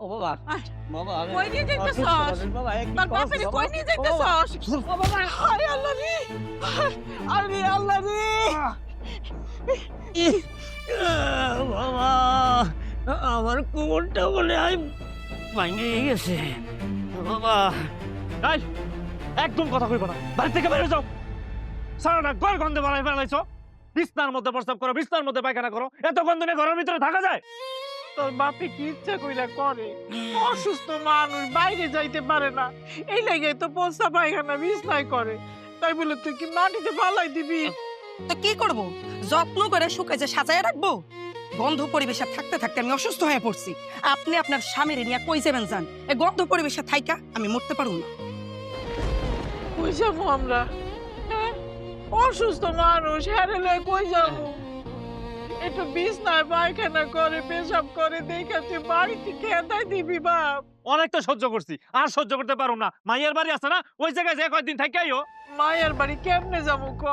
ও বাবা, আয়, বাবা আমি কই নিয়ে যাইতেছস? বাবা এক তোর বাপেরে কই নিয়ে যাইতেছস? ও বাবা, হায় আল্লাহ রে! আরে আল্লাহ রে! বাবা আমার কোমরটা বলে আই ভাঙে গেছে বাবা। এই, একদম কথা কইব না, বাড়ি থেকে বেরো যাও। সারাটা ঘর গন্ধে বানাই ফেলাইছো। বিছনার মধ্যে প্রস্রাব করো, বিছনার মধ্যে পায়খানা করো, এত গন্ধ নিয়ে ঘরের ভিতরে থাকা যায়? তোর বাপে কি ইচ্ছা কইরা করে? অসুস্থ মানুষ বাইরে যাইতে পারে না, এই লাগে তো পোস্তা পায়খানা বিছনায় করে। তাই বলে তুই কি মাটিতে ফালাই দিবি? তো কি করব? যত্ন করে শুকায় যে সাজায় রাখবো? গন্ধ পরিবেশে থাকতে থাকতে আমি অসুস্থ হয়ে পড়ছি। আপনি আপনার স্বামীর নিয়ে কই যাবেন যান? এই গন্ধ পরিবেশে থাইকা আমি মরতে পারুম না। কই যাবো আমরা? হ্যাঁ? অসুস্থ মানুষ হেরেলে কই যাবো? একটু বিছনায় পায়খানা করে পেশাব করে দেখে তুই বাড়িতে খেদাই দিবি বাপ। অনেক তো সহ্য করছি, আর সহ্য করতে পারো না। মাইয়ার বাড়ি আছে না, ওই জায়গায় যে কয়েকদিন থাকি আইও। মায়ের বাড়ি কেমনে যাবো ক?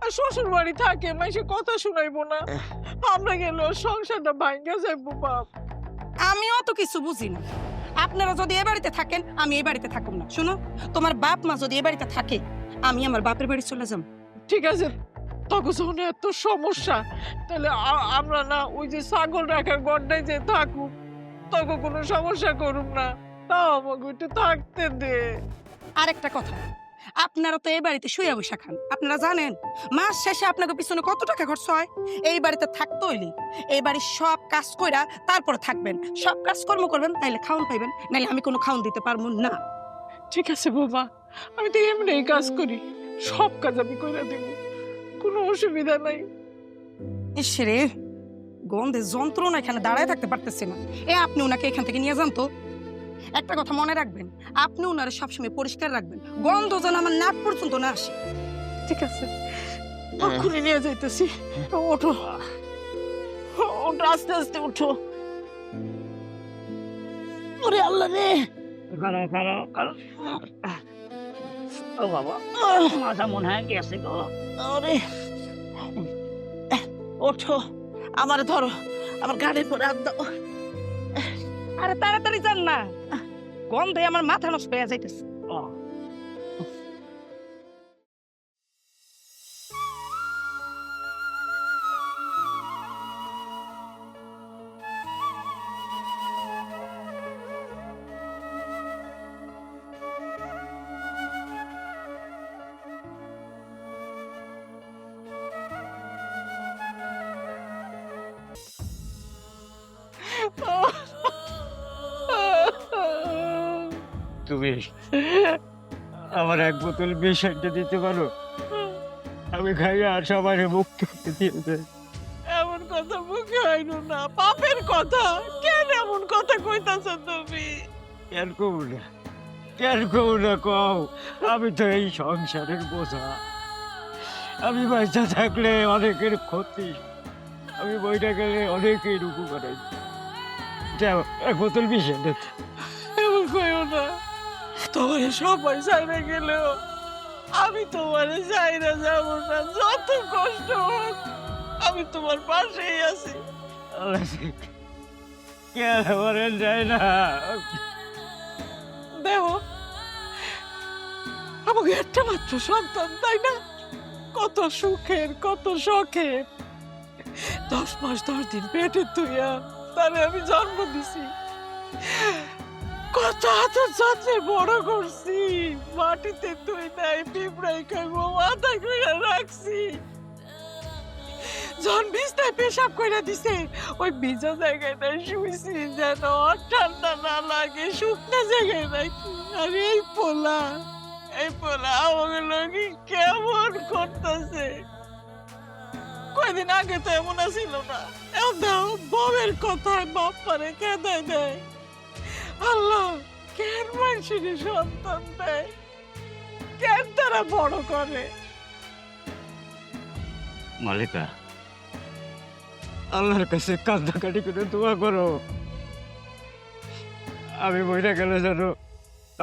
আর শ্বশুর বাড়ি থাকে মাইসে কথা শুনাইবো না? আমরা গেল সংসারটা ভাঙ্গা যাইবো বাপ। আমিও তো কিছু বুঝি না। আপনারা যদি এ বাড়িতে থাকেন আমি এই বাড়িতে থাকুম না। শুনো, তোমার বাপ মা যদি এ বাড়িতে থাকে আমি আমার বাপের বাড়ি চলে যাব। ঠিক আছে, তখন যখন এত সমস্যা তাহলে আমরা না ওই যে ছাগল রাখার গড়টাই যে থাকুক, তখন কোনো সমস্যা করুম না। তাও আমাকে একটু থাকতে দে। আরেকটা কথা, আপনারা তো এই বাড়িতে শুয়ে বসে খান। আপনারা জানেন মাস শেষে আপনাকে পিছনে কত টাকা খরচ হয়? এই বাড়িতে থাকতে হইলে এই বাড়ির সব কাজ কইরা তারপরে থাকবেন, সব কাজকর্ম করবেন, তাইলে খাওন পাইবেন, নাইলে আমি কোনো খাওন দিতে পারবো না। ঠিক আছে বাবা, আমি তো এমনি কাজ করি, সব কাজ আমি করে দেব, কোনো অসুবিধা নাই। ইসরে, গন্ধে যন্ত্রণা এখানে দাঁড়ায় থাকতে পারতেছে না। আপনি ওনাকে এখান থেকে নিয়ে যান তো। একটা কথা মনে রাখবেন, আপনি ওনারে সবসময় পরিষ্কার রাখবেন, গন্ধ যেন আমার নাক পর্যন্ত না আসে। ঠিক আছে, এক্ষুনি নিয়ে যাইতেছি। ওঠো, ওঠো, আস্তে আস্তে উঠো। ওরে আল্লাহ রে! কারো কারো কারো ও বাবা মাথা মনে হয় গেছে গো। ওরে, ওঠো, আমার ধরো, আমার গাড়ির পরে হাত দাও। আরে তাড়াতাড়ি যান না, গন্ধে আমার মাথা নষ্ট হয়ে যাইতেছে। তুমি আমার এক বোতল বিষ এনে দিতে পারো? আমি খাইয়া আর সবাই মুক্ত দিয়ে দেয়। এমন কথা মুখে হইল না, পাপের কথা। কেন এমন কথা কইতাছ তুমি? কেন কবু না, কেন কবু না কও? আমি তো এই সংসারের বোঝা। আমি বাচ্চা থাকলে অনেকের ক্ষতি, আমি বইটা গেলে অনেকেই রুকু করে। যাও এক বোতল বিষ এনে দে। এমন কইও না, তোমার সবাই চাইরা গেলেও আমি তোমার চাইরা যাব না। যত কষ্ট হোক আমি তোমার পাশেই আছি। কেন বলেন যায় না? দেখো, আমাকে একটা মাত্র সন্তান, তাই না? কত সুখের, কত শখের। 10 মাস 10 দিন পেটে তুইয়া তারে আমি জন্ম দিছি, কত আদর যত্নে বড় করছি। মাটিতে তুই নাই, পিঁপড়াই খাইবো মাথা কইরা রাখছি। যখন বিছনায় পেশাব কইরা দিছে, ওই ভিজা জায়গায় নাই শুইছি যেন ঠান্ডা না লাগে, শুকনা জায়গায় রাখি। আর এই পোলা আমাকে লোকে কেমন করতেছে। কয়দিন আগে তো এমন ছিল না, এখন দাও বউয়ের কথায় বাপ পারে কেঁদে দেয়। আল্লাহ কেন মানুষের সন্তান দেয়, কেন তারা বড় করে? মালিকা, আল্লাহর কাছে কান্দাকাটি করে দোয়া করো। আমি বইটা গেলে যেন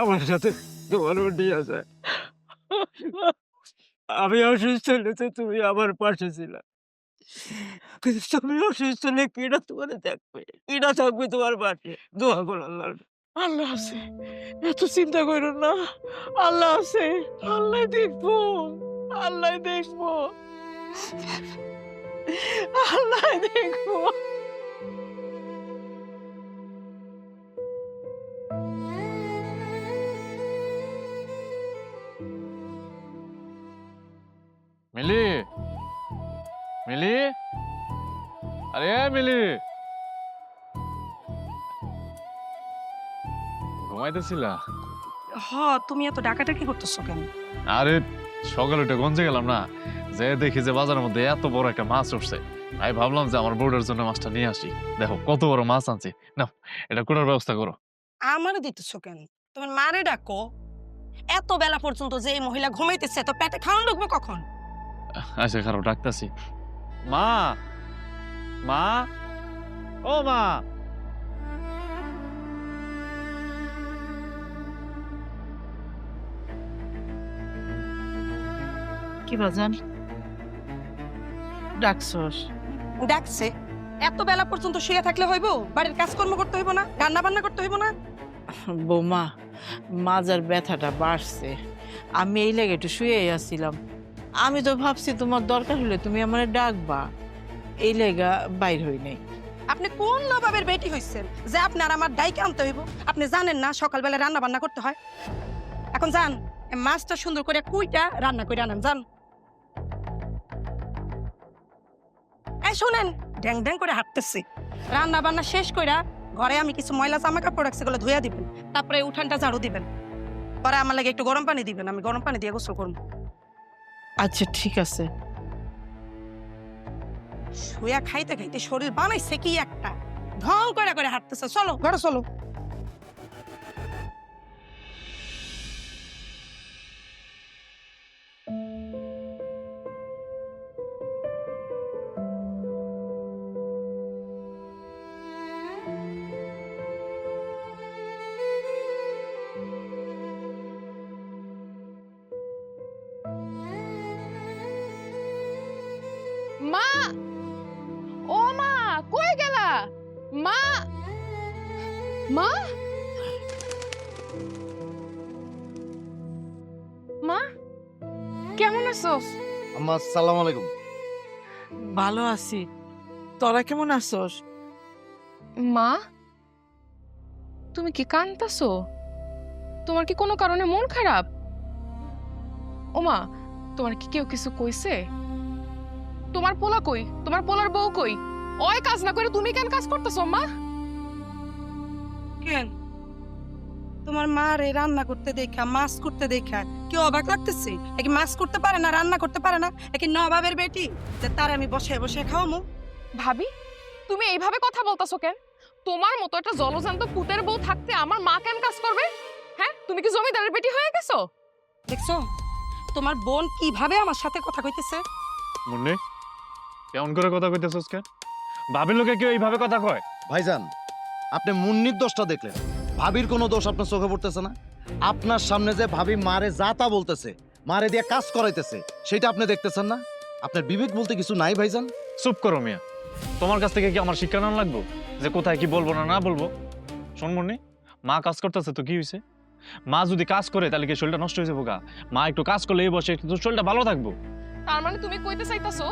আমার সাথে তোমার উঠি আছে। আমি অসুস্থ হলে তো তুমি আমার পাশে ছিলা, কিন্তু তুমি অসুস্থ হলে কিনা তোমার দেখবে, কিনা থাকবে তোমার পাশে। দোয়া করো আল্লাহর। আল্লাহ আছে, এত চিন্তা করো না। আল্লাহ আছে, আল্লাহ দেখবো, আল্লাহ দেখবো, আল্লাহ দেখবো। মিলি, মিলি, আরে মিলি, ঘুমাইতেছিলা? হ, তুমি এত ডাকাডাকি করতেছো কেন? আরে সকালে উঠে গঞ্জে গেলাম না, যে দেখি যে বাজারের মধ্যে এত বড় একটা মাছ উঠছে। আমি ভাবলাম যে আমার বোর্ডের জন্য মাছটা নিয়ে আসি। দেখো কত বড় মাছ আনছি, না এটা কোটার ব্যবস্থা করো। আমারে দিতেছো কেন? তোমার মারে ডাকো। এত বেলা পর্যন্ত যে এই মহিলা ঘুমাইতেছে, তো পেটে খাওয়ান ঢুকবে কখন? আচ্ছা খারাপ ডাকতাছি। মা, মা, ও মা। কি বাজান ডাকছস? ডাকছে। এত বেলা পর্যন্ত শুয়ে থাকলে হইব? বাড়ির কাজকর্ম করতে হইব না? রান্না বান্না করতে হইব না? বৌমা, মাজার ব্যথাটা বাড়ছে, আমি এই লেগে একটু শুয়ে আসছিলাম। আমি তো ভাবছি তোমার দরকার হলে তুমি আমারে ডাকবা, এই লেগা বাইর হই নাই। আপনি কোন নবাবের বেটি হইছেন যে আপনার আমার ডাইকে আনতে হইব? আপনি জানেন না সকালবেলা রান্না বান্না করতে হয়? এখন যান, এই মাছটা সুন্দর করে কুইটা রান্না করে আনেন, যান। এই শুনেন, ড্যাং ড্যাং করে হাঁটতেছি। রান্না বান্না শেষ কইরা ঘরে আমি কিছু ময়লা জামা কাপড় রাখছি, গুলো ধুইয়া দিবেন। তারপরে উঠানটা ঝাড়ু দিবেন। পরে আমার লাগে একটু গরম পানি দিবেন, আমি গরম পানি দিয়ে গোসল করব। আচ্ছা ঠিক আছে। শুয়া খাইতে খাইতে শরীর বানাইছে কি একটা, ঢং করে করে হাঁটতেছে। চলো ঘরে চলো। মা, ও মা, কই গেলা? মা, মা, মা, কেমন আছোস? আম্মা আসসালামু আলাইকুম। ভালো আছি, তোরা কেমন আছস? মা, তুমি কি কাঁদতাছো? তোমার কি কোনো কারণে মন খারাপ? ও মা, তোমার কি কেউ কিছু কইছে? তোমার পোলা কই? তোমার পোলার বউ কই? ওই কাজ না করে তুমি কেন কাজ করতেছো মা? কেন তোমার মা রে রান্না করতে দেখা, মাছ করতে দেখা কি অবাক লাগতেছে? একি মাছ করতে পারে না, রান্না করতে পারে না? একি নবাবের বেটি যে তার আমি বসে বসে খাওয়ামু? ভাবি, তুমি এইভাবে কথা বলতাছো কেন? তোমার মতো একটা জলজান্ত পুতের বউ থাকতে আমার মা কেন কাজ করবে? হ্যাঁ, তুমি কি জমিদারের বেটি হয়ে গেছো? দেখছো তোমার বোন কিভাবে আমার সাথে কথা কইতেছে? মুন্নি, কেমন করে কথা কইতেছস কেন? ভাবির লোকে কেউ এইভাবে কথা কয়? ভাইজান, আপনি মুন্নির দোষটা দেখলেন, ভাবির কোনো দোষ আপনার চোখে পড়তেছে না? আপনার সামনে যে ভাবি মারে যা তা বলতেছে, মারে দিয়ে কাজ করাইতেছে, সেটা আপনি দেখতেছেন না? আপনার বিবেক বলতে কিছু নাই ভাইজান? চুপ করো মিয়া। তোমার কাছ থেকে কি আমার শিক্ষা নেওয়া লাগবো যে কোথায় কি বলবো না না বলবো? শোন মুন্নি, মা কাজ করতেছে তো কি হয়েছে? মা যদি কাজ করে তাহলে কি শরীরটা নষ্ট হয়ে যাবো গা? মা একটু কাজ করলে এই বসে একটু শরীরটা ভালো থাকবো। তার মানে তুমি কইতে চাইতাছো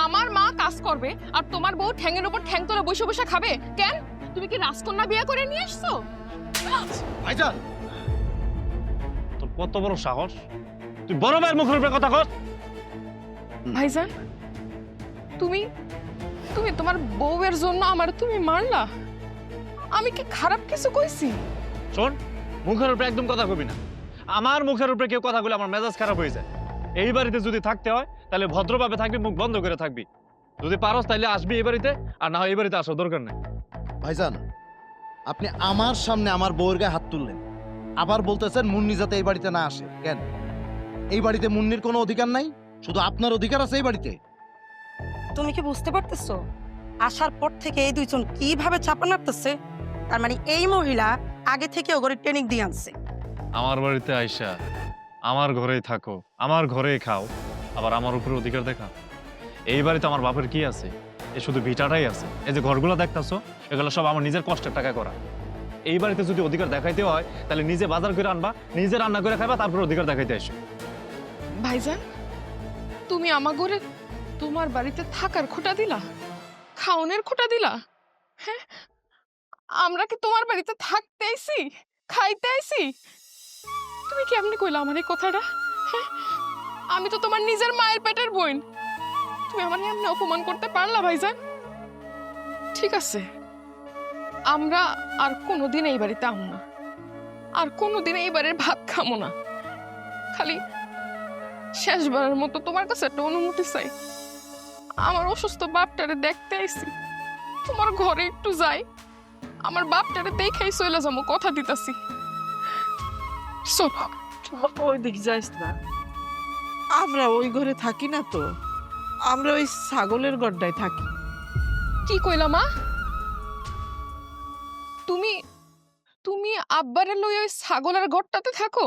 আমার মা কাজ করবে আর তোমার বউ ঠ্যাঙের উপর ঠ্যাং তুলে বসে বসে খাবে? কেন, তুমি কি রাজকন্যা বিয়ে করে নিয়ে আসছো? ভাইজান, তোর কত বড় সাহস, তুই বড় ভাইয়ের মুখের উপরে কথা কর? ভাইজান, তুমি তুমি তোমার বউয়ের জন্য আমার তুমি মারলা? আমি কি খারাপ কিছু কইছি? শোন, মুখের উপরে একদম কথা কবি না। আমার মুখের উপরে কেউ কথা বলে আমার মেজাজ খারাপ হয়ে যায়। এই বাড়িতে যদি থাকতে হয় তাহলে ভদ্রভাবে থাকবি, মুখ বন্ধ করে থাকবি। যদি পারস তাহলে আসবি এই বাড়িতে, আর না হয় এই বাড়িতে আসার দরকার নেই। ভাইজান, আপনি আমার সামনে আমার বউয়ের গায়ে হাত তুললেন, আবার বলতেছেন মুন্নি যাতে এই বাড়িতে না আসে। কেন? এই বাড়িতে মুন্নির কোনো অধিকার নাই, শুধু আপনার অধিকার আছে এই বাড়িতে। তুমি কি বুঝতে পারতেছো আসার পর থেকে এই দুইজন কিভাবে চাপা নাড়তেছে? তার মানে এই মহিলা আগে থেকে ওগরে ট্রেনিং দিয়ে আনছে। আমার বাড়িতে আইসা আমার ঘরেই থাকো, আমার ঘরেই খাও, আবার আমার উপরে অধিকার দেখা। এই বাড়িতে আমার বাপের কি আছে? এ শুধু ভিটাটাই আছে। এই যে ঘরগুলো দেখতাছো, এগুলো সব আমার নিজের কষ্টের টাকা করা। এই বাড়িতে যদি অধিকার দেখাইতে হয় তাহলে নিজে বাজার করে আনবা, নিজে রান্না করে খাবা, তারপর অধিকার দেখাইতে আসো। ভাইজান, তুমি আমার ঘরে তোমার বাড়িতে থাকার খোটা দিলা, খাওনের খোটা দিলা? হ্যাঁ, আমরা কি তোমার বাড়িতে থাকতে আইছি, খাইতে আইছি? তুমি কেমনে কইলা আমার এই কথাটা? হ্যাঁ, আমি তো তোমার নিজের মায়ের পেটের বোন। তুমি আমার এমনি অপমান করতে পারলা ভাইজান? ঠিক আছে, আমরা আর কোনোদিন এই বাড়িতে আমো না, আর কোনোদিন এই বাড়ির ভাত খামো না। খালি শেষবারের মতো তোমার কাছে একটা অনুমতি চাই। আমার অসুস্থ বাপটারে দেখতে আইছি, তোমার ঘরে একটু যাই, আমার বাপটারে দেখেই চলে যাবো, কথা দিতাছি। চলো। ওই দিক যাইস না, আমরা ওই ঘরে থাকি না তো, আমরা ওই ছাগলের গড্ডায় থাকি। কি কইলা মা? তুমি তুমি আব্বারে লই ওই ছাগলের ঘরটাতে থাকো?